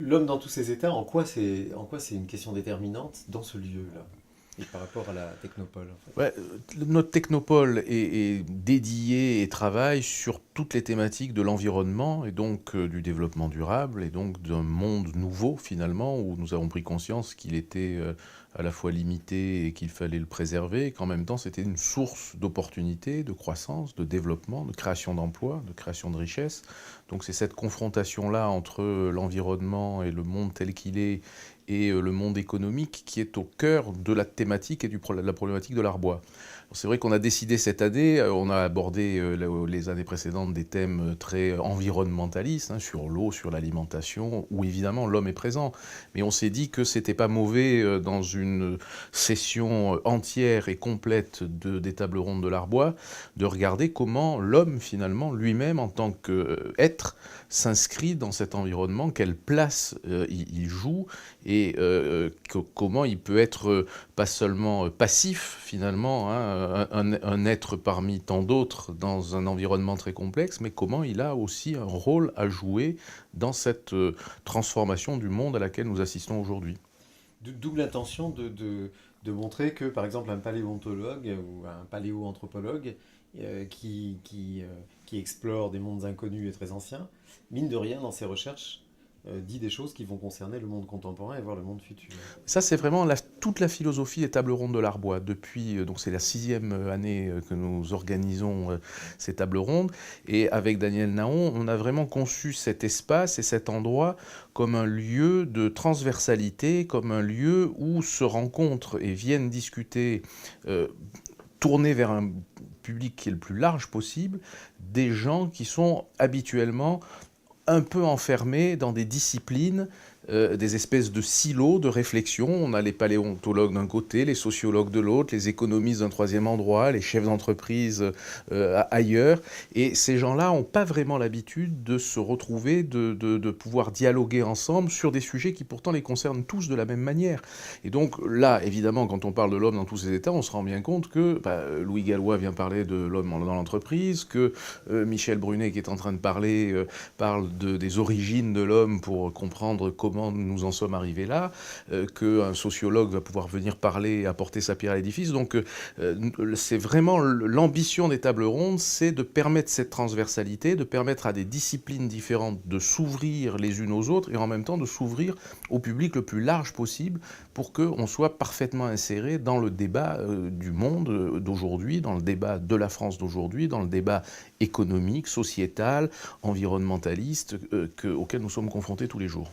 L'homme dans tous ses états, en quoi c'est une question déterminante dans ce lieu-là et par rapport à la technopole en fait. Ouais, notre technopole est dédié et travaille sur toutes les thématiques de l'environnement et donc du développement durable et donc d'un monde nouveau finalement où nous avons pris conscience qu'il était à la fois limité et qu'il fallait le préserver et qu'en même temps c'était une source d'opportunités, de croissance, de développement, de création d'emplois, de création de richesses. Donc c'est cette confrontation-là entre l'environnement et le monde tel qu'il est et le monde économique qui est au cœur de la thématique et de la problématique de l'Arbois. C'est vrai qu'on a décidé cette année, on a abordé les années précédentes des thèmes très environnementalistes, hein, sur l'eau, sur l'alimentation, où évidemment l'homme est présent. Mais on s'est dit que c'était pas mauvais dans une session entière et complète des tables rondes de l'Arbois, de regarder comment l'homme finalement lui-même en tant qu'être s'inscrit dans cet environnement, quelle place il joue et comment il peut être pas seulement passif finalement, hein, un être parmi tant d'autres dans un environnement très complexe, mais comment il a aussi un rôle à jouer dans cette transformation du monde à laquelle nous assistons aujourd'hui. D'où l'intention de montrer que, par exemple, un paléontologue ou un paléoanthropologue qui explore des mondes inconnus et très anciens, mine de rien, dans ses recherches, dit des choses qui vont concerner le monde contemporain et voire le monde futur. Ça, c'est vraiment toute la philosophie des tables rondes de l'Arbois. Depuis, donc c'est la 6e année que nous organisons ces tables rondes. Et avec Daniel Naon, on a vraiment conçu cet espace et cet endroit comme un lieu de transversalité, comme un lieu où se rencontrent et viennent discuter, tournés vers un public qui est le plus large possible, des gens qui sont habituellement un peu enfermés dans des disciplines, des espèces de silos de réflexion. On a les paléontologues d'un côté, les sociologues de l'autre, les économistes d'un troisième endroit, les chefs d'entreprise ailleurs. Et ces gens-là n'ont pas vraiment l'habitude de se retrouver, de pouvoir dialoguer ensemble sur des sujets qui pourtant les concernent tous de la même manière. Et donc là, évidemment, quand on parle de l'homme dans tous ses états, on se rend bien compte que Louis Gallois vient parler de l'homme dans l'entreprise, que Michel Brunet, qui est en train de parler, parle des origines de l'homme pour comprendre comment nous en sommes arrivés là, qu'un sociologue va pouvoir venir parler et apporter sa pierre à l'édifice. Donc c'est vraiment l'ambition des tables rondes, c'est de permettre cette transversalité, de permettre à des disciplines différentes de s'ouvrir les unes aux autres et en même temps de s'ouvrir au public le plus large possible pour qu'on soit parfaitement inséré dans le débat du monde d'aujourd'hui, dans le débat de la France d'aujourd'hui, dans le débat économique, sociétal, environnementaliste auquel nous sommes confrontés tous les jours.